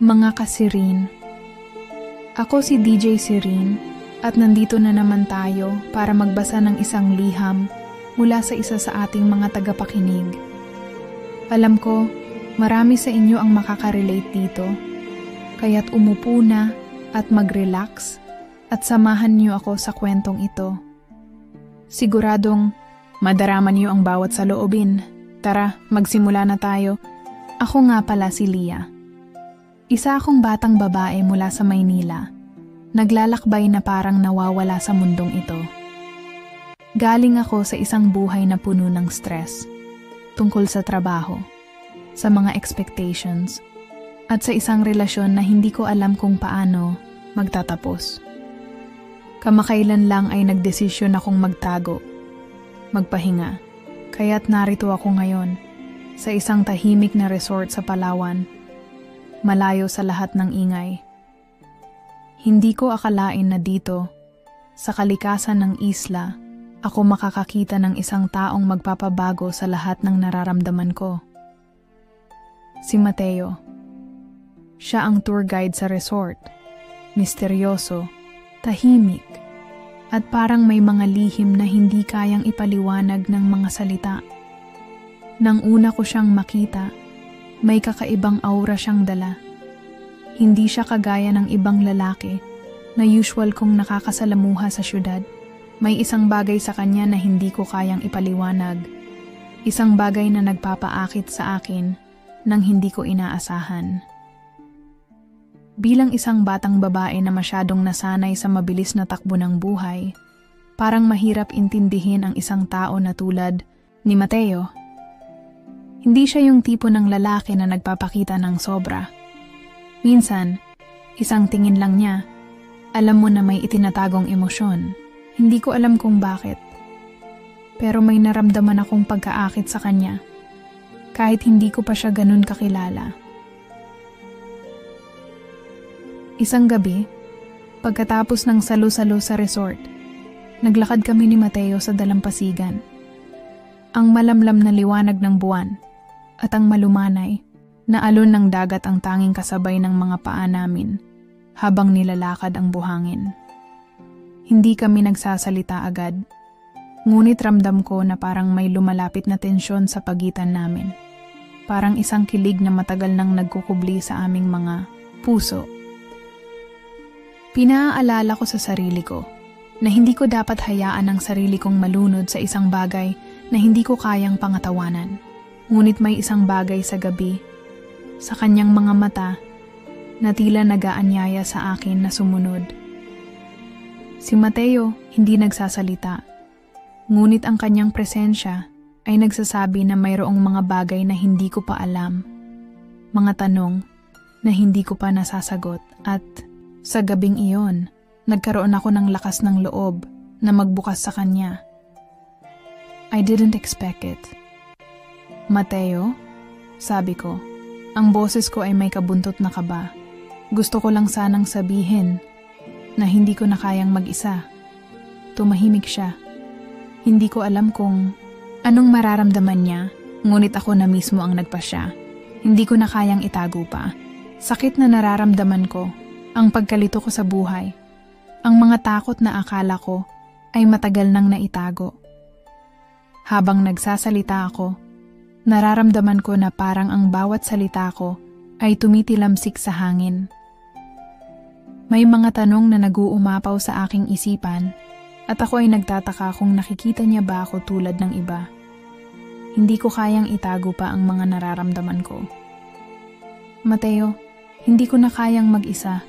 Mga kasirin. Ako si DJ Sirin at nandito na naman tayo para magbasa ng isang liham mula sa isa sa ating mga tagapakinig. Alam ko, marami sa inyo ang makaka-relate dito, kaya't umupo na at mag-relax at samahan niyo ako sa kwentong ito. Siguradong madarama niyo ang bawat saloobin. Tara, magsimula na tayo. Ako nga pala si Lia. Isa akong batang babae mula sa Maynila. Naglalakbay na parang nawawala sa mundong ito. Galing ako sa isang buhay na puno ng stress, tungkol sa trabaho, sa mga expectations, at sa isang relasyon na hindi ko alam kung paano magtatapos. Kamakailan lang ay nagdesisyon akong magtago, magpahinga, kaya't narito ako ngayon sa isang tahimik na resort sa Palawan, malayo sa lahat ng ingay. Hindi ko akalain na dito, sa kalikasan ng isla, ako makakakita ng isang taong magpapabago sa lahat ng nararamdaman ko. Si Mateo. Siya ang tour guide sa resort. Misteryoso, tahimik, at parang may mga lihim na hindi kayang ipaliwanag ng mga salita. Nang una ko siyang makita, may kakaibang aura siyang dala. Hindi siya kagaya ng ibang lalaki na usual kong nakakasalamuha sa syudad. May isang bagay sa kanya na hindi ko kayang ipaliwanag. Isang bagay na nagpapaakit sa akin nang hindi ko inaasahan. Bilang isang batang babae na masyadong nasanay sa mabilis na takbo ng buhay, parang mahirap intindihin ang isang tao na tulad ni Mateo. Hindi siya yung tipo ng lalaki na nagpapakita ng sobra. Minsan, isang tingin lang niya, alam mo na may itinatagong emosyon. Hindi ko alam kung bakit. Pero may naramdaman akong pagkaakit sa kanya, kahit hindi ko pa siya ganun kakilala. Isang gabi, pagkatapos ng salo-salo sa resort, naglakad kami ni Mateo sa dalampasigan. Ang malamlam na liwanag ng buwan at ang malumanay na alon ng dagat ang tanging kasabay ng mga paa namin habang nilalakad ang buhangin. Hindi kami nagsasalita agad, ngunit ramdam ko na parang may lumalapit na tensyon sa pagitan namin. Parang isang kilig na matagal nang nagkukubli sa aming mga puso. Pinaalala ko sa sarili ko na hindi ko dapat hayaan ang sarili kong malunod sa isang bagay na hindi ko kayang pangatawanan. Ngunit may isang bagay sa gabi, sa kanyang mga mata, na tila nagaanyaya sa akin na sumunod. Si Mateo hindi nagsasalita, ngunit ang kanyang presensya ay nagsasabi na mayroong mga bagay na hindi ko pa alam, mga tanong na hindi ko pa nasasagot, at sa gabing iyon, nagkaroon ako ng lakas ng loob na magbukas sa kanya. I didn't expect it. Mateo, sabi ko, ang boses ko ay may kabuntot na kaba. Gusto ko lang sanang sabihin na hindi ko na kayang mag-isa. Tumahimik siya. Hindi ko alam kung anong mararamdaman niya, ngunit ako na mismo ang nagpasya. Hindi ko na kayang itago pa. Sakit na nararamdaman ko, ang pagkalito ko sa buhay, ang mga takot na akala ko ay matagal nang naitago. Habang nagsasalita ako, nararamdaman ko na parang ang bawat salita ko ay tumitilamsik sa hangin. May mga tanong na nag-uumapaw sa aking isipan at ako ay nagtataka kung nakikita niya ba ako tulad ng iba. Hindi ko kayang itago pa ang mga nararamdaman ko. Mateo, hindi ko na kayang mag-isa.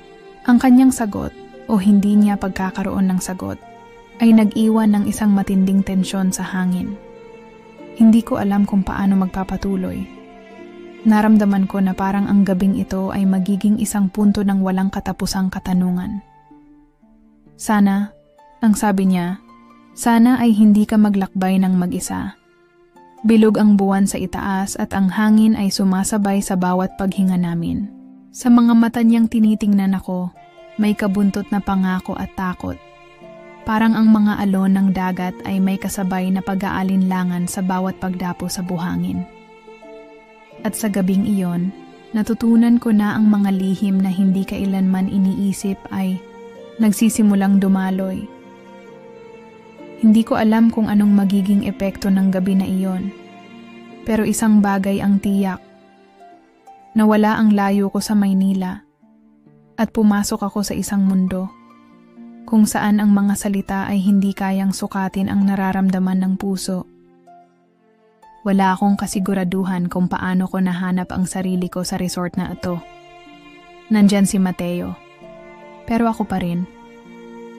Ang kanyang sagot o hindi niya pagkakaroon ng sagot ay nag-iwan ng isang matinding tensyon sa hangin. Hindi ko alam kung paano magpapatuloy. Naramdaman ko na parang ang gabing ito ay magiging isang punto ng walang katapusang katanungan. Sana, ang sabi niya, sana ay hindi ka maglakbay ng mag-isa. Bilog ang buwan sa itaas at ang hangin ay sumasabay sa bawat paghinga namin. Sa mga mata niyang tinitingnan ako, may kabuntot na pangako at takot. Parang ang mga alon ng dagat ay may kasabay na pag-aalinlangan sa bawat pagdapo sa buhangin. At sa gabing iyon, Natutunan ko na ang mga lihim na hindi kailanman iniisip ay nagsisimulang dumaloy. Hindi ko alam kung anong magiging epekto ng gabi na iyon. Pero isang bagay ang tiyak. Nawala ang layo ko sa Maynila at pumasok ako sa isang mundo kung saan ang mga salita ay hindi kayang sukatin ang nararamdaman ng puso. Wala akong kasiguraduhan kung paano ko nahanap ang sarili ko sa resort na ito. Nandyan si Mateo. Pero ako pa rin.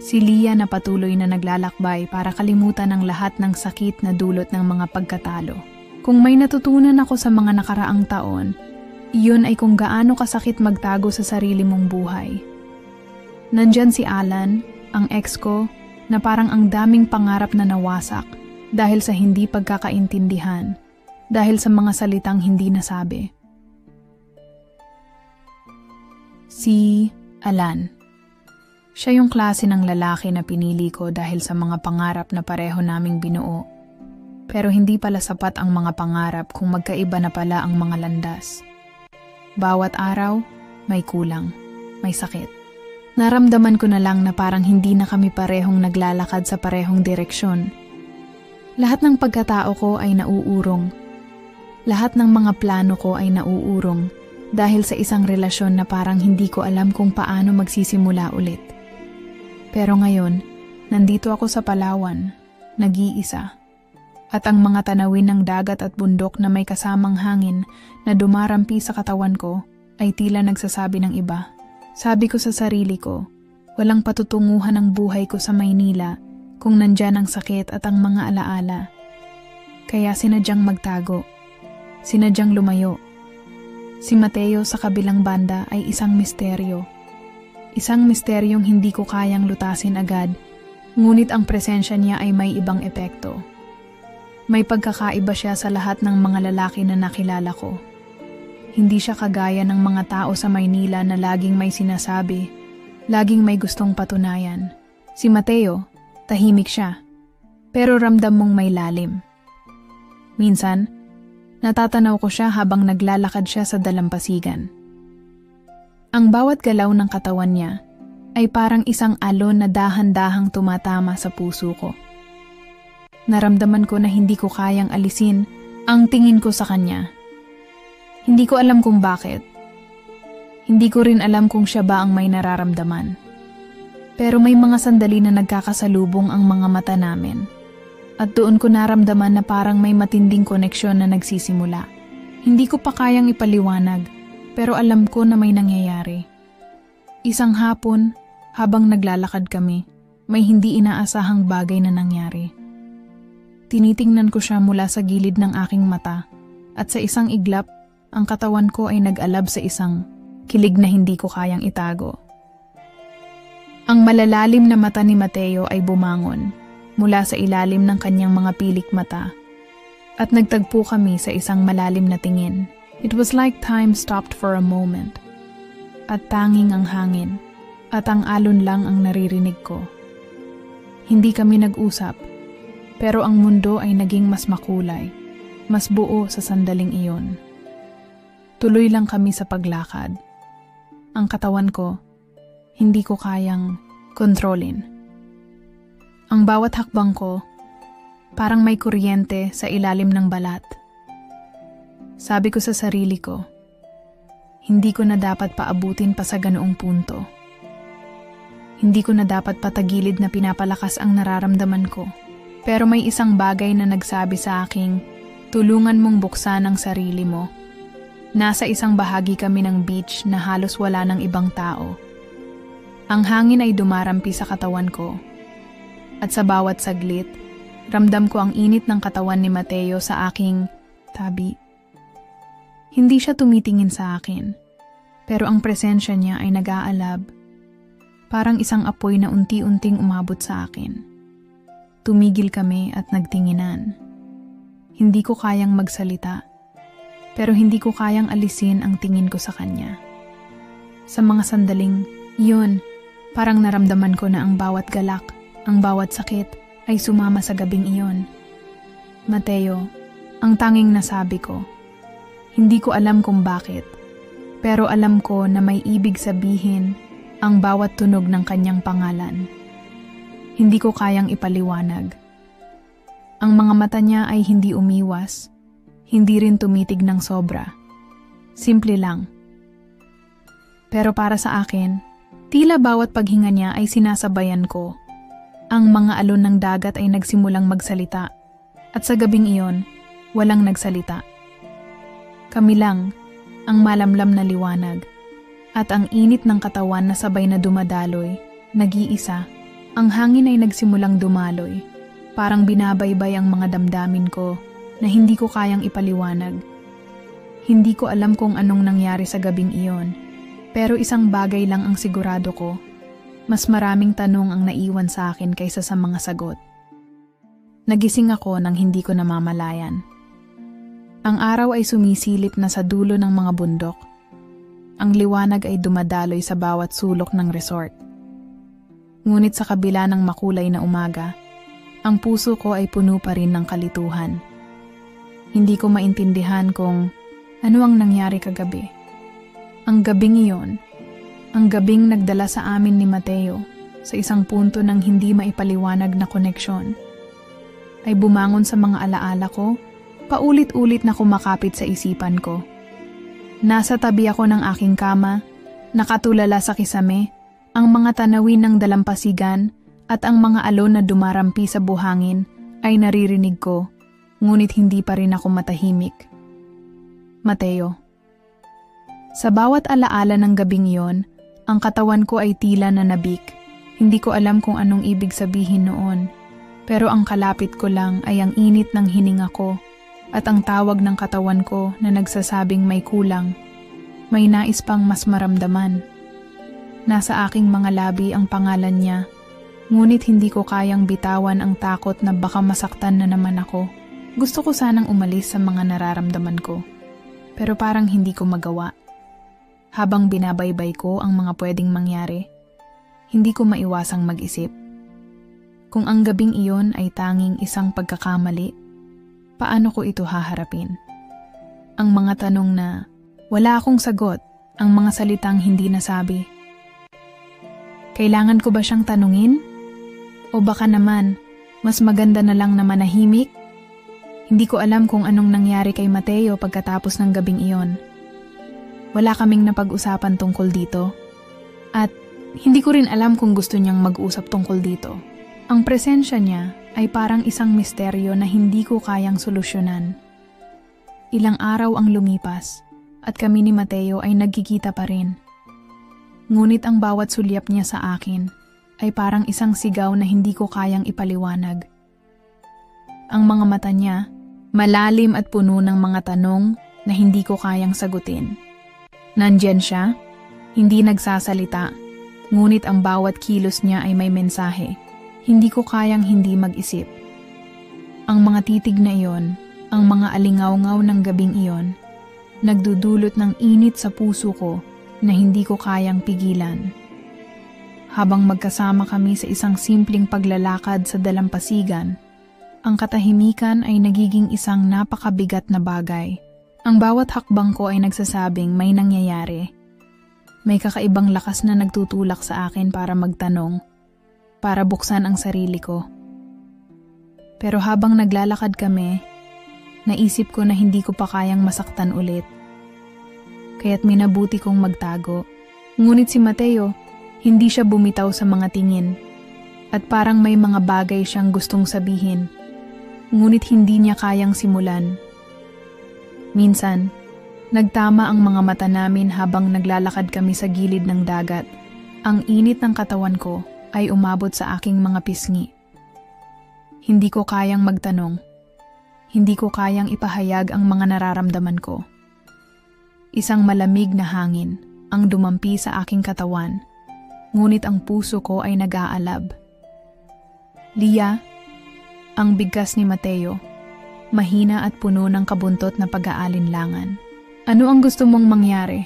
Si Lia na patuloy na naglalakbay para kalimutan ang lahat ng sakit na dulot ng mga pagkatalo. Kung may natutunan ako sa mga nakaraang taon, iyon ay kung gaano kasakit magtago sa sarili mong buhay. Nandyan si Alan, ang ex ko, na parang ang daming pangarap na nawasak dahil sa hindi pagkakaintindihan, dahil sa mga salitang hindi nasabi. Si Alan. Siya yung klase ng lalaki na pinili ko dahil sa mga pangarap na pareho naming binuo. Pero hindi pala sapat ang mga pangarap kung magkaiba na pala ang mga landas. Bawat araw, may kulang, may sakit. Naramdaman ko na lang na parang hindi na kami parehong naglalakad sa parehong direksyon. Lahat ng pagkatao ko ay nauurong. Lahat ng mga plano ko ay nauurong dahil sa isang relasyon na parang hindi ko alam kung paano magsisimula ulit. Pero ngayon, nandito ako sa Palawan, nag-iisa. At ang mga tanawin ng dagat at bundok na may kasamang hangin na dumarampi sa katawan ko ay tila nagsasabi ng iba. Sabi ko sa sarili ko, walang patutunguhan ang buhay ko sa Maynila kung nandyan ang sakit at ang mga alaala. Kaya sinadyang magtago, sinadyang lumayo. Si Mateo sa kabilang banda ay isang misteryo. Isang misteryong hindi ko kayang lutasin agad, ngunit ang presensya niya ay may ibang epekto. May pagkakaiba siya sa lahat ng mga lalaki na nakilala ko. Hindi siya kagaya ng mga tao sa Maynila na laging may sinasabi, laging may gustong patunayan. Si Mateo, tahimik siya, pero ramdam mong may lalim. Minsan, natatanaw ko siya habang naglalakad siya sa dalampasigan. Ang bawat galaw ng katawan niya ay parang isang alon na dahan-dahang tumatama sa puso ko. Naramdaman ko na hindi ko kayang alisin ang tingin ko sa kanya. Hindi ko alam kung bakit. Hindi ko rin alam kung siya ba ang may nararamdaman. Pero may mga sandali na nagkakasalubong ang mga mata namin. At doon ko naramdaman na parang may matinding koneksyon na nagsisimula. Hindi ko pa kayang ipaliwanag, pero alam ko na may nangyayari. Isang hapon, habang naglalakad kami, may hindi inaasahang bagay na nangyari. Tinitingnan ko siya mula sa gilid ng aking mata, at sa isang iglap, ang katawan ko ay nag-alab sa isang kilig na hindi ko kayang itago. Ang malalalim na mata ni Mateo ay bumangon mula sa ilalim ng kanyang mga pilik mata at nagtagpo kami sa isang malalim na tingin. It was like time stopped for a moment at tanging ang hangin at ang alon lang ang naririnig ko. Hindi kami nag-usap pero ang mundo ay naging mas makulay, mas buo sa sandaling iyon. Tuloy lang kami sa paglakad. Ang katawan ko, hindi ko kayang kontrolin. Ang bawat hakbang ko, parang may kuryente sa ilalim ng balat. Sabi ko sa sarili ko, hindi ko na dapat paabutin pa sa ganoong punto. Hindi ko na dapat patagilid na pinapalakas ang nararamdaman ko. Pero may isang bagay na nagsabi sa aking, tulungan mong buksan ang sarili mo. Nasa isang bahagi kami ng beach na halos wala ng ibang tao. Ang hangin ay dumarampi sa katawan ko. At sa bawat saglit, ramdam ko ang init ng katawan ni Mateo sa aking tabi. Hindi siya tumitingin sa akin, pero ang presensya niya ay nag-aalab. Parang isang apoy na unti-unting umabot sa akin. Tumigil kami at nagtinginan. Hindi ko kayang magsalita. Pero hindi ko kayang alisin ang tingin ko sa kanya. Sa mga sandaling yun, parang naramdaman ko na ang bawat galak, ang bawat sakit ay sumama sa gabing iyon. Mateo, ang tanging nasabi ko. Hindi ko alam kung bakit, Pero alam ko na may ibig sabihin ang bawat tunog ng kanyang pangalan. Hindi ko kayang ipaliwanag. Ang mga mata niya ay hindi umiwas, hindi rin tumitig ng sobra. Simple lang. Pero para sa akin, tila bawat paghinga niya ay sinasabayan ko. Ang mga alon ng dagat ay nagsimulang magsalita, at sa gabing iyon, walang nagsalita. Kami lang, ang malamlam na liwanag, at ang init ng katawan na sabay na dumadaloy, nag-iisa. Ang hangin ay nagsimulang dumaloy, parang binabaybay ang mga damdamin ko na hindi ko kayang ipaliwanag. Hindi ko alam kung anong nangyari sa gabing iyon, pero isang bagay lang ang sigurado ko. Mas maraming tanong ang naiwan sa akin kaysa sa mga sagot. Nagising ako nang hindi ko namamalayan. Ang araw ay sumisilip na sa dulo ng mga bundok. Ang liwanag ay dumadaloy sa bawat sulok ng resort. Ngunit sa kabila ng makulay na umaga, ang puso ko ay puno pa rin ng kalituhan. Hindi ko maintindihan kung ano ang nangyari kagabi. Ang gabing iyon, ang gabing nagdala sa amin ni Mateo sa isang punto ng hindi maipaliwanag na koneksyon, ay bumangon sa mga alaala ko, paulit-ulit na kumakapit sa isipan ko. Nasa tabi ako ng aking kama, nakatulala sa kisame, ang mga tanawin ng dalampasigan at ang mga alon na dumarampi sa buhangin ay naririnig ko, ngunit hindi pa rin ako matahimik. Mateo. Sa bawat alaala ng gabing iyon, ang katawan ko ay tila nanabik. Hindi ko alam kung anong ibig sabihin noon, pero ang kalapit ko lang ay ang init ng hininga ko at ang tawag ng katawan ko na nagsasabing may kulang, may nais pang mas maramdaman. Nasa aking mga labi ang pangalan niya, ngunit hindi ko kayang bitawan ang takot na baka masaktan na naman ako. Gusto ko sanang umalis sa mga nararamdaman ko, pero parang hindi ko magawa. Habang binabaybay ko ang mga pwedeng mangyari, hindi ko maiwasang mag-isip. Kung ang gabing iyon ay tanging isang pagkakamali, paano ko ito haharapin? Ang mga tanong na wala akong sagot, ang mga salitang hindi nasabi. Kailangan ko ba siyang tanungin? O baka naman, mas maganda na lang na manahimik? Hindi ko alam kung anong nangyari kay Mateo pagkatapos ng gabing iyon. Wala kaming napag-usapan tungkol dito. At hindi ko rin alam kung gusto niyang mag-usap tungkol dito. Ang presensya niya ay parang isang misteryo na hindi ko kayang solusyonan. Ilang araw ang lumipas at kami ni Mateo ay nagkikita pa rin. Ngunit ang bawat sulyap niya sa akin ay parang isang sigaw na hindi ko kayang ipaliwanag. Ang mga mata niya, malalim at puno ng mga tanong na hindi ko kayang sagutin. Nandyan siya, hindi nagsasalita, ngunit ang bawat kilos niya ay may mensahe. Hindi ko kayang hindi mag-isip. Ang mga titig na iyon, ang mga alingaw-ngaw ng gabing iyon, nagdudulot ng init sa puso ko na hindi ko kayang pigilan. Habang magkasama kami sa isang simpleng paglalakad sa dalampasigan, ang katahimikan ay nagiging isang napakabigat na bagay. Ang bawat hakbang ko ay nagsasabing may nangyayari. May kakaibang lakas na nagtutulak sa akin para magtanong, para buksan ang sarili ko. Pero habang naglalakad kami, naisip ko na hindi ko pa kayang masaktan ulit. Kaya't minabuti kong magtago. Ngunit si Mateo, hindi siya bumitaw sa mga tingin. At parang may mga bagay siyang gustong sabihin. Ngunit hindi niya kayang simulan. Minsan, nagtama ang mga mata namin habang naglalakad kami sa gilid ng dagat. Ang init ng katawan ko ay umabot sa aking mga pisngi. Hindi ko kayang magtanong. Hindi ko kayang ipahayag ang mga nararamdaman ko. Isang malamig na hangin ang dumampi sa aking katawan, ngunit ang puso ko ay nag-aalab. Lia, ang bigkas ni Mateo, mahina at puno ng kabuntot na pag-aalinlangan. Ano ang gusto mong mangyari?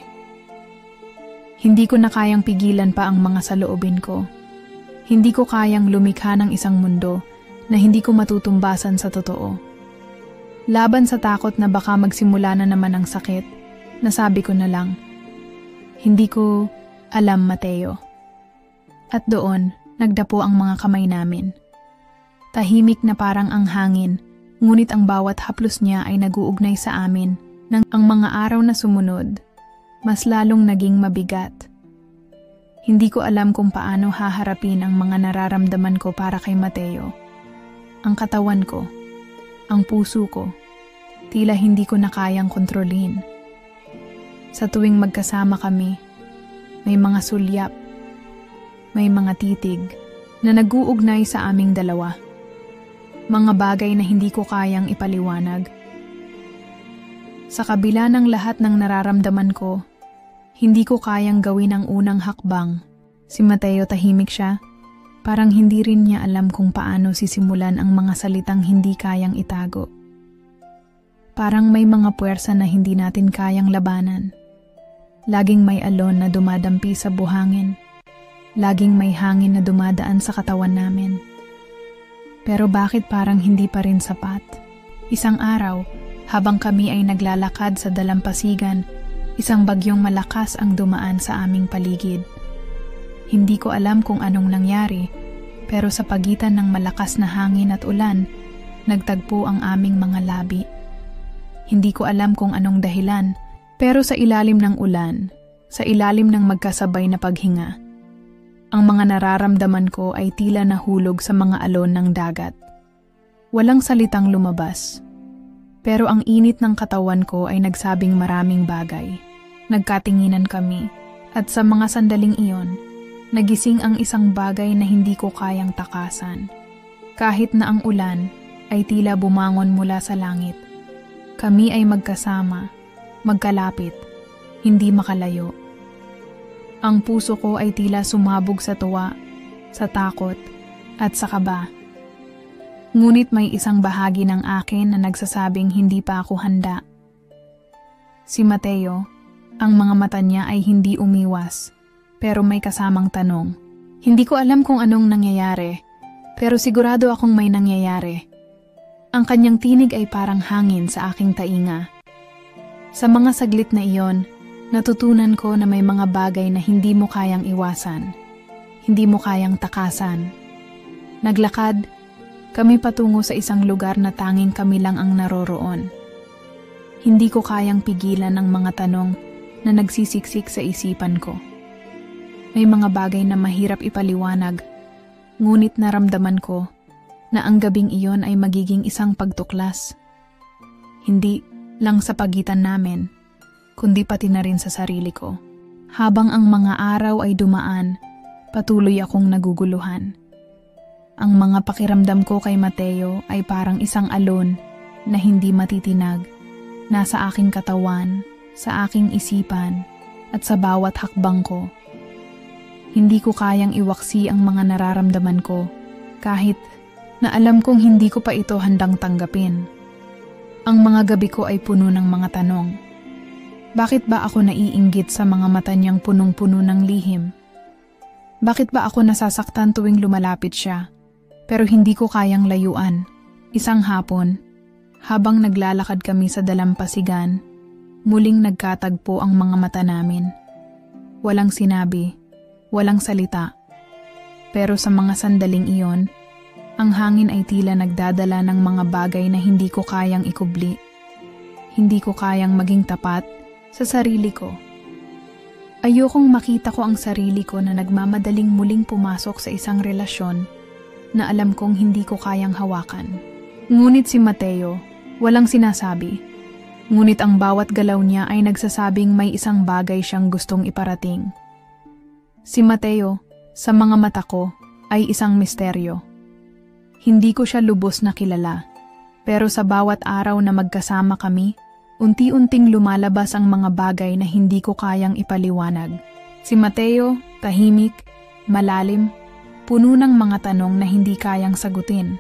Hindi ko na kayang pigilan pa ang mga saloobin ko. Hindi ko kayang lumikha ng isang mundo na hindi ko matutumbasan sa totoo. Laban sa takot na baka magsimula na naman ang sakit, nasabi ko na lang, Hindi ko alam, Mateo. At doon, nagdapo ang mga kamay namin. Tahimik na parang ang hangin, ngunit ang bawat haplos niya ay naguugnay sa amin nang ang mga araw na sumunod, mas lalong naging mabigat. Hindi ko alam kung paano haharapin ang mga nararamdaman ko para kay Mateo. Ang katawan ko, ang puso ko, tila hindi ko na kayang kontrolin. Sa tuwing magkasama kami, may mga sulyap, may mga titig na nag-uugnay sa aming dalawa. Mga bagay na hindi ko kayang ipaliwanag. Sa kabila ng lahat ng nararamdaman ko, hindi ko kayang gawin ang unang hakbang. Si Mateo tahimik siya. Parang hindi rin niya alam kung paano sisimulan ang mga salitang hindi kayang itago. Parang may mga puwersa na hindi natin kayang labanan. Laging may alon na dumadampi sa buhangin. Laging may hangin na dumadaan sa katawan namin. Pero bakit parang hindi pa rin sapat? Isang araw, habang kami ay naglalakad sa dalampasigan, isang bagyong malakas ang dumaan sa aming paligid. Hindi ko alam kung anong nangyari, pero sa pagitan ng malakas na hangin at ulan, nagtagpo ang aming mga labi. Hindi ko alam kung anong dahilan, pero sa ilalim ng ulan, sa ilalim ng magkasabay na paghinga, ang mga nararamdaman ko ay tila nahulog sa mga alon ng dagat. Walang salitang lumabas, pero ang init ng katawan ko ay nagsabing maraming bagay. Nagkatinginan kami, at sa mga sandaling iyon, nagising ang isang bagay na hindi ko kayang takasan. Kahit na ang ulan ay tila bumangon mula sa langit. Kami ay magkasama, magkalapit, hindi makalayo. Ang puso ko ay tila sumabog sa tuwa, sa takot, at sa kaba. Ngunit may isang bahagi ng akin na nagsasabing hindi pa ako handa. Si Mateo, ang mga mata niya ay hindi umiwas, pero may kasamang tanong. Hindi ko alam kung anong nangyayari, pero sigurado akong may nangyayari. Ang kanyang tinig ay parang hangin sa aking tainga. Sa mga saglit na iyon, natutunan ko na may mga bagay na hindi mo kayang iwasan, hindi mo kayang takasan. Naglakad, kami patungo sa isang lugar na tanging kami lang ang naroroon. Hindi ko kayang pigilan ang mga tanong na nagsisiksik sa isipan ko. May mga bagay na mahirap ipaliwanag, ngunit naramdaman ko na ang gabing iyon ay magiging isang pagtuklas. Hindi lang sa pagitan namin, kundi pati na rin sa sarili ko. Habang ang mga araw ay dumaan, patuloy akong naguguluhan. Ang mga pakiramdam ko kay Mateo ay parang isang alon na hindi matitinag, nasa aking katawan, sa aking isipan, at sa bawat hakbang ko. Hindi ko kayang iwaksi ang mga nararamdaman ko, kahit na alam kong hindi ko pa ito handang tanggapin. Ang mga gabi ko ay puno ng mga tanong. Bakit ba ako naiinggit sa mga mata niyang punong-puno ng lihim? Bakit ba ako nasasaktan tuwing lumalapit siya, pero hindi ko kayang layuan? Isang hapon, habang naglalakad kami sa dalampasigan, muling nagkatagpo ang mga mata namin. Walang sinabi, walang salita. Pero sa mga sandaling iyon, ang hangin ay tila nagdadala ng mga bagay na hindi ko kayang ikubli. Hindi ko kayang maging tapat sa sarili ko. Ayokong makita ko ang sarili ko na nagmamadaling muling pumasok sa isang relasyon na alam kong hindi ko kayang hawakan. Ngunit si Mateo, walang sinasabi. Ngunit ang bawat galaw niya ay nagsasabing may isang bagay siyang gustong iparating. Si Mateo, sa mga mata ko, ay isang misteryo. Hindi ko siya lubos na kilala, pero sa bawat araw na magkasama kami, unti-unting lumalabas ang mga bagay na hindi ko kayang ipaliwanag. Si Mateo, tahimik, malalim, puno ng mga tanong na hindi kayang sagutin.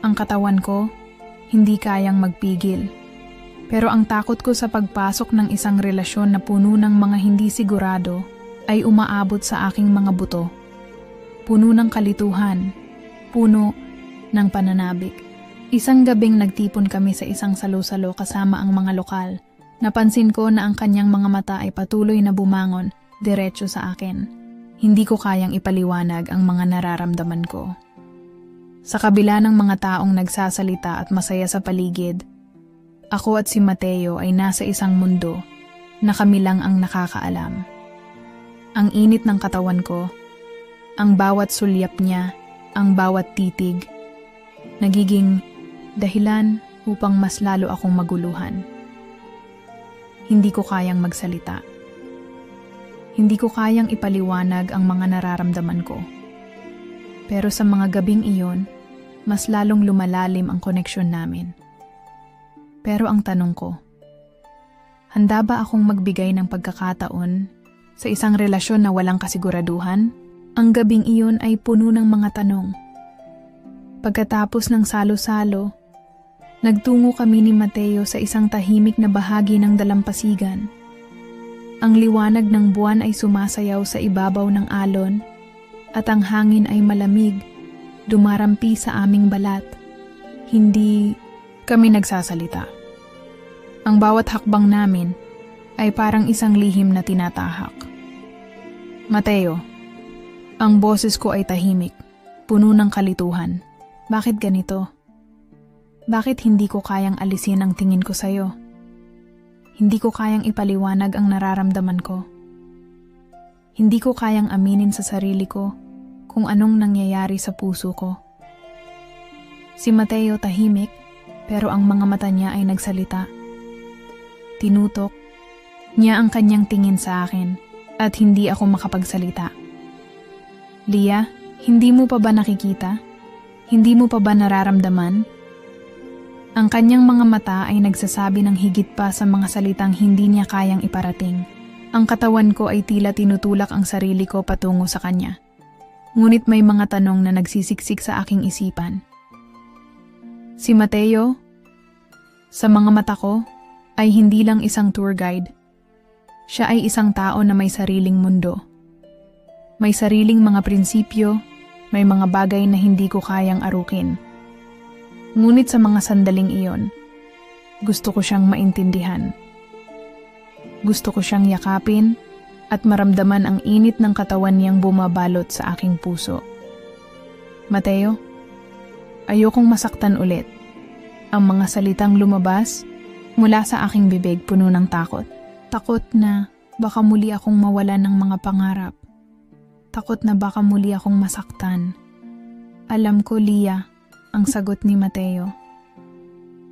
Ang katawan ko, hindi kayang magpigil. Pero ang takot ko sa pagpasok ng isang relasyon na puno ng mga hindi sigurado ay umaabot sa aking mga buto. Puno ng kalituhan, puno ng pananabik. Isang gabing nagtipon kami sa isang salo-salo kasama ang mga lokal, Napansin ko na ang kanyang mga mata ay patuloy na bumangon diretso sa akin. Hindi ko kayang ipaliwanag ang mga nararamdaman ko. Sa kabila ng mga taong nagsasalita at masaya sa paligid, ako at si Mateo ay nasa isang mundo na kami lang ang nakakaalam. Ang init ng katawan ko, ang bawat sulyap niya, ang bawat titig, nagiging dahilan upang mas lalo akong maguluhan. Hindi ko kayang magsalita. Hindi ko kayang ipaliwanag ang mga nararamdaman ko. Pero sa mga gabing iyon, mas lalong lumalalim ang koneksyon namin. Pero ang tanong ko, handa ba akong magbigay ng pagkakataon sa isang relasyon na walang kasiguraduhan? Ang gabing iyon ay puno ng mga tanong. Pagkatapos ng salo-salo, nagtungo kami ni Mateo sa isang tahimik na bahagi ng dalampasigan. Ang liwanag ng buwan ay sumasayaw sa ibabaw ng alon at ang hangin ay malamig, dumarampi sa aming balat. Hindi kami nagsasalita. Ang bawat hakbang namin ay parang isang lihim na tinatahak. Mateo, ang boses ko ay tahimik, puno ng kalituhan. Bakit ganito? Bakit hindi ko kayang alisin ang tingin ko sa'yo? Hindi ko kayang ipaliwanag ang nararamdaman ko. Hindi ko kayang aminin sa sarili ko kung anong nangyayari sa puso ko. Si Mateo tahimik, pero ang mga mata niya ay nagsalita. Tinutok niya ang kanyang tingin sa akin at hindi ako makapagsalita. Lia, hindi mo pa ba nakikita? Hindi mo pa ba nararamdaman? Ang kanyang mga mata ay nagsasabi ng higit pa sa mga salitang hindi niya kayang iparating. Ang katawan ko ay tila tinutulak ang sarili ko patungo sa kanya. Ngunit may mga tanong na nagsisiksik sa aking isipan. Si Mateo, sa mga mata ko, ay hindi lang isang tour guide. Siya ay isang tao na may sariling mundo. May sariling mga prinsipyo, may mga bagay na hindi ko kayang arukin. Ngunit sa mga sandaling iyon, gusto ko siyang maintindihan. Gusto ko siyang yakapin at maramdaman ang init ng katawan niyang bumabalot sa aking puso. Mateo, ayokong masaktan ulit. Ang mga salitang lumabas mula sa aking bibig puno ng takot. Takot na baka muli akong mawalan ng mga pangarap. Takot na baka muli akong masaktan. Alam ko, Lia, ang sagot ni Mateo.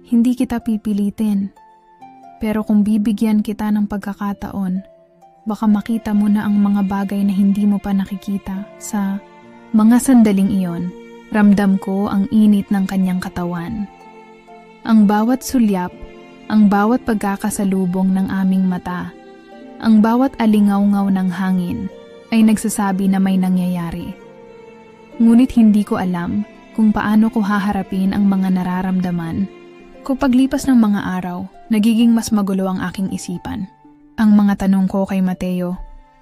Hindi kita pipilitin. Pero kung bibigyan kita ng pagkakataon, baka makita mo na ang mga bagay na hindi mo pa nakikita. Sa mga sandaling iyon, ramdam ko ang init ng kanyang katawan. Ang bawat sulyap, ang bawat pagkakasalubong ng aming mata, ang bawat alingaw-ngaw ng hangin ay nagsasabi na may nangyayari. Ngunit hindi ko alam kung paano ko haharapin ang mga nararamdaman. Kapag lipas ng mga araw, nagiging mas magulo ang aking isipan. Ang mga tanong ko kay Mateo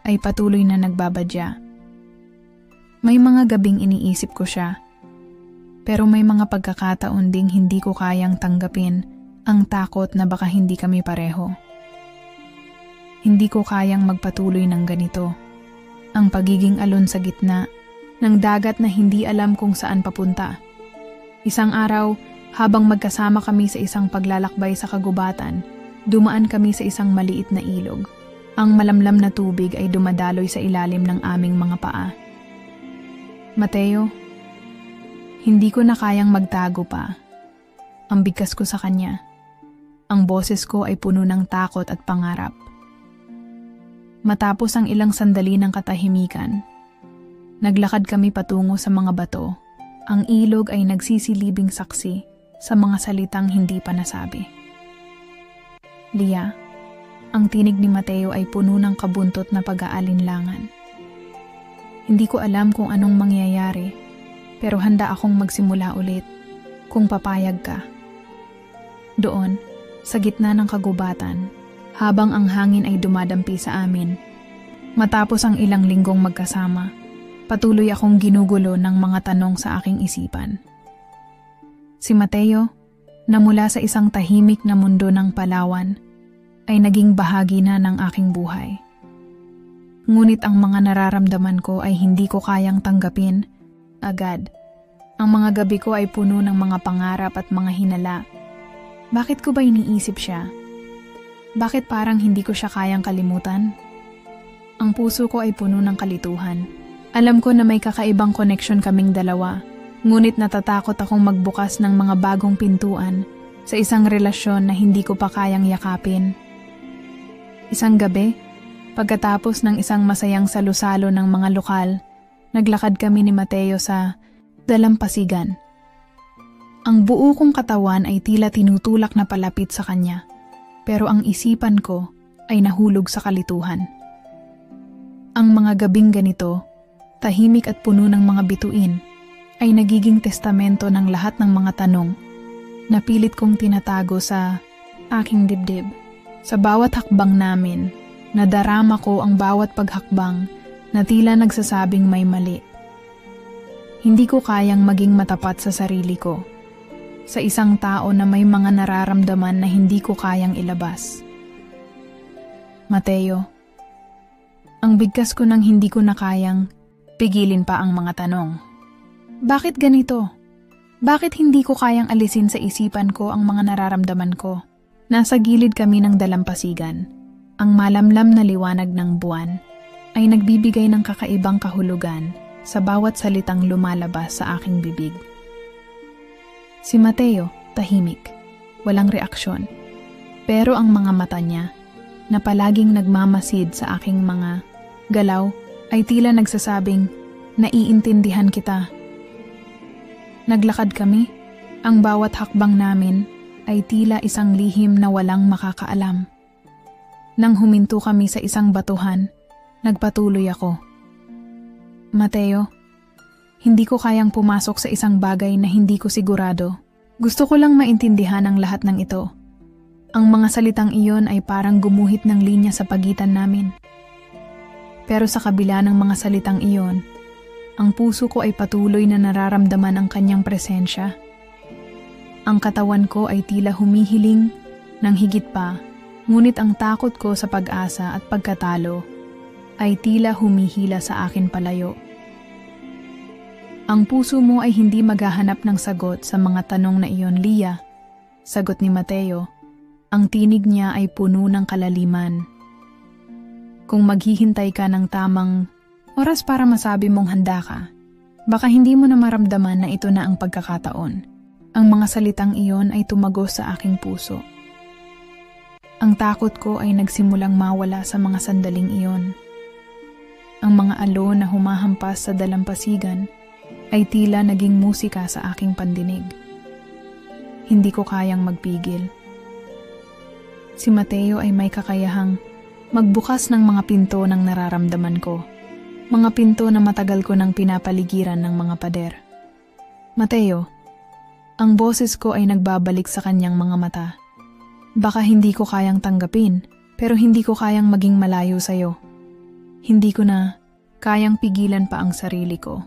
ay patuloy na nagbabadya. May mga gabing iniisip ko siya, pero may mga pagkakataon ding hindi ko kayang tanggapin ang takot na baka hindi kami pareho. Hindi ko kayang magpatuloy ng ganito. Ang pagiging alon sa gitna ng dagat na hindi alam kung saan papunta. Isang araw, habang magkasama kami sa isang paglalakbay sa kagubatan, dumaan kami sa isang maliit na ilog. Ang malamlam na tubig ay dumadaloy sa ilalim ng aming mga paa. Mateo, hindi ko na kayang magtago pa. Ang bigkas ko sa kanya. Ang boses ko ay puno ng takot at pangarap. Matapos ang ilang sandali ng katahimikan, naglakad kami patungo sa mga bato. Ang ilog ay nagsisilibing saksi sa mga salitang hindi pa nasabi. Lia, ang tinig ni Mateo ay puno ng kabuntot na pag-aalinlangan. Hindi ko alam kung anong mangyayari, pero handa akong magsimula ulit kung papayag ka. Doon, sa gitna ng kagubatan, habang ang hangin ay dumadampi sa amin, matapos ang ilang linggong magkasama, patuloy akong ginugulo ng mga tanong sa aking isipan. Si Mateo, na mula sa isang tahimik na mundo ng Palawan, ay naging bahagi na ng aking buhay. Ngunit ang mga nararamdaman ko ay hindi ko kayang tanggapin agad. Ang mga gabi ko ay puno ng mga pangarap at mga hinala. Bakit ko ba iniisip siya? Bakit parang hindi ko siya kayang kalimutan? Ang puso ko ay puno ng kalituhan. Alam ko na may kakaibang koneksyon kaming dalawa, ngunit natatakot akong magbukas ng mga bagong pintuan sa isang relasyon na hindi ko pa kayang yakapin. Isang gabi, pagkatapos ng isang masayang salusalo ng mga lokal, naglakad kami ni Mateo sa dalampasigan. Ang buo kong katawan ay tila tinutulak na palapit sa kanya, pero ang isipan ko ay nahulog sa kalituhan. Ang mga gabing ganito, tahimik at puno ng mga bituin, ay nagiging testamento ng lahat ng mga tanong na pilit kong tinatago sa aking dibdib. Sa bawat hakbang namin, nadarama ko ang bawat paghakbang na tila nagsasabing may mali. Hindi ko kayang maging matapat sa sarili ko, sa isang tao na may mga nararamdaman na hindi ko kayang ilabas. Mateo, ang bigkas ko nang hindi ko na kayang pigilin pa ang mga tanong. Bakit ganito? Bakit hindi ko kayang alisin sa isipan ko ang mga nararamdaman ko? Nasa gilid kami ng dalampasigan. Ang malamlam na liwanag ng buwan ay nagbibigay ng kakaibang kahulugan sa bawat salitang lumalabas sa aking bibig. Si Mateo, tahimik, walang reaksyon. Pero ang mga mata niya, na palaging nagmamasid sa aking mga galaw, ay tila nagsasabing, naiintindihan kita. Naglakad kami, ang bawat hakbang namin ay tila isang lihim na walang makakaalam. Nang huminto kami sa isang batuhan, nagpatuloy ako. Mateo, hindi ko kayang pumasok sa isang bagay na hindi ko sigurado. Gusto ko lang maintindihan ang lahat ng ito. Ang mga salitang iyon ay parang gumuhit ng linya sa pagitan namin. Pero sa kabila ng mga salitang iyon, ang puso ko ay patuloy na nararamdaman ang kanyang presensya. Ang katawan ko ay tila humihiling ng higit pa, ngunit ang takot ko sa pag-asa at pagkatalo ay tila humihila sa akin palayo. Ang puso mo ay hindi maghahanap ng sagot sa mga tanong na iyon, Lia. Sagot ni Mateo. Ang tinig niya ay puno ng kalaliman. Kung maghihintay ka ng tamang oras para masabi mong handa ka, baka hindi mo na maramdaman na ito na ang pagkakataon. Ang mga salitang iyon ay tumagos sa aking puso. Ang takot ko ay nagsimulang mawala sa mga sandaling iyon. Ang mga alon na humahampas sa dalampasigan ay tila naging musika sa aking pandinig. Hindi ko kayang magpigil. Si Mateo ay may kakayahang magbukas ng mga pinto ng nararamdaman ko. Mga pinto na matagal ko nang pinapaligiran ng mga pader. Mateo, ang boses ko ay nagbabalik sa kanyang mga mata. Baka hindi ko kayang tanggapin, pero hindi ko kayang maging malayo sa'yo. Hindi ko na kayang pigilan pa ang sarili ko.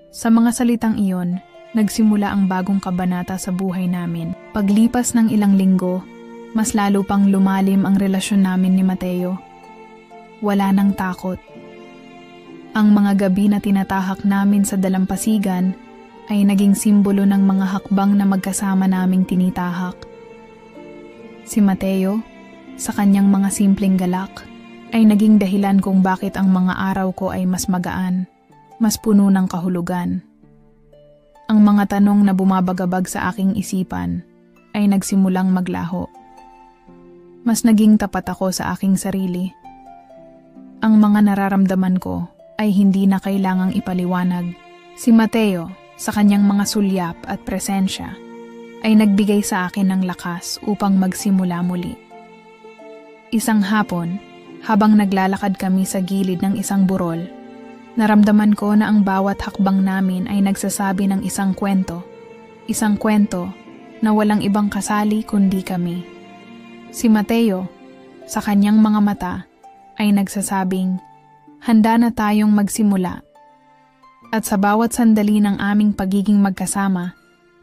Sa mga salitang iyon, nagsimula ang bagong kabanata sa buhay namin. Paglipas ng ilang linggo, mas lalo pang lumalim ang relasyon namin ni Mateo. Wala nang takot. Ang mga gabi na tinatahak namin sa dalampasigan ay naging simbolo ng mga hakbang na magkasama naming tinitahak. Si Mateo, sa kanyang mga simpleng galak, ay naging dahilan kung bakit ang mga araw ko ay mas magaan, mas puno ng kahulugan. Ang mga tanong na bumabagabag sa aking isipan ay nagsimulang maglaho. Mas naging tapat ako sa aking sarili. Ang mga nararamdaman ko ay hindi na kailangang ipaliwanag. Si Mateo, sa kanyang mga sulyap at presensya, ay nagbigay sa akin ng lakas upang magsimula muli. Isang hapon, habang naglalakad kami sa gilid ng isang burol, naramdaman ko na ang bawat hakbang namin ay nagsasabi ng isang kwento na walang ibang kasali kundi kami. Si Mateo, sa kanyang mga mata, ay nagsasabing, handa na tayong magsimula. At sa bawat sandali ng aming pagiging magkasama,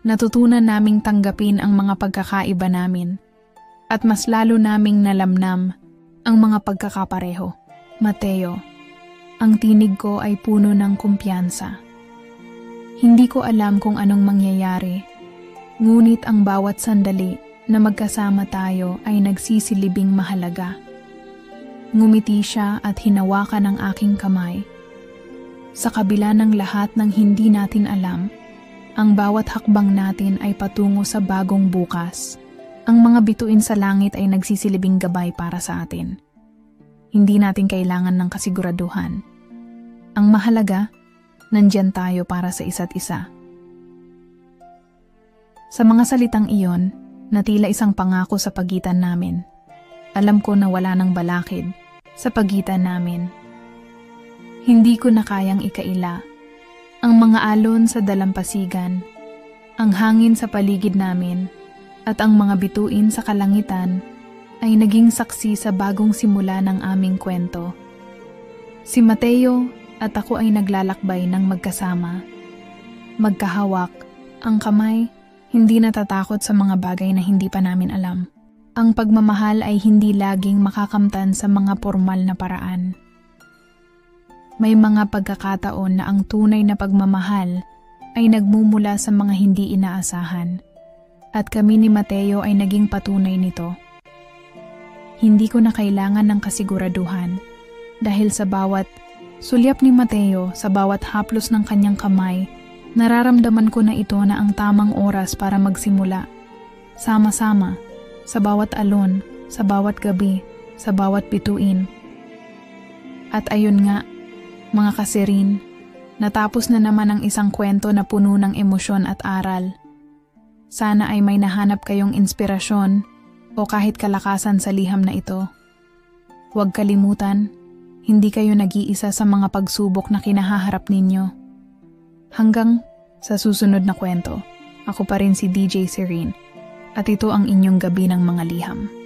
natutunan naming tanggapin ang mga pagkakaiba namin. at mas lalo naming nalamnam ang mga pagkakapareho. Mateo, ang tinig ko ay puno ng kumpiyansa. Hindi ko alam kung anong mangyayari, ngunit ang bawat sandali na magkasama tayo ay nagsisilibing mahalaga. Ngumiti siya at hinawakan ang aking kamay. Sa kabila ng lahat ng hindi natin alam, ang bawat hakbang natin ay patungo sa bagong bukas. Ang mga bituin sa langit ay nagsisilibing gabay para sa atin. Hindi natin kailangan ng kasiguraduhan. Ang mahalaga, nandyan tayo para sa isa't isa. Sa mga salitang iyon, na tila isang pangako sa pagitan namin. Alam ko na wala nang balakid sa pagitan namin. Hindi ko na kayang ikaila ang mga alon sa dalampasigan, ang hangin sa paligid namin, at ang mga bituin sa kalangitan ay naging saksi sa bagong simula ng aming kwento. Si Mateo at ako ay naglalakbay ng magkasama. Magkahawak, ang kamay, hindi natatakot sa mga bagay na hindi pa namin alam. Ang pagmamahal ay hindi laging makakamtan sa mga formal na paraan. May mga pagkakataon na ang tunay na pagmamahal ay nagmumula sa mga hindi inaasahan. At kami ni Mateo ay naging patunay nito. Hindi ko na kailangan ng kasiguraduhan dahil sa bawat sulyap ni Mateo, sa bawat haplos ng kanyang kamay, nararamdaman ko na ito na ang tamang oras para magsimula. Sama-sama, sa bawat alon, sa bawat gabi, sa bawat bituin. At ayun nga, mga kasirin, natapos na naman ang isang kwento na puno ng emosyon at aral. Sana ay may nahanap kayong inspirasyon o kahit kalakasan sa liham na ito. Huwag kalimutan, hindi kayo nag-iisa sa mga pagsubok na kinahaharap ninyo. Hanggang sa susunod na kwento, ako pa rin si DJ Serene at ito ang inyong gabi ng mga liham.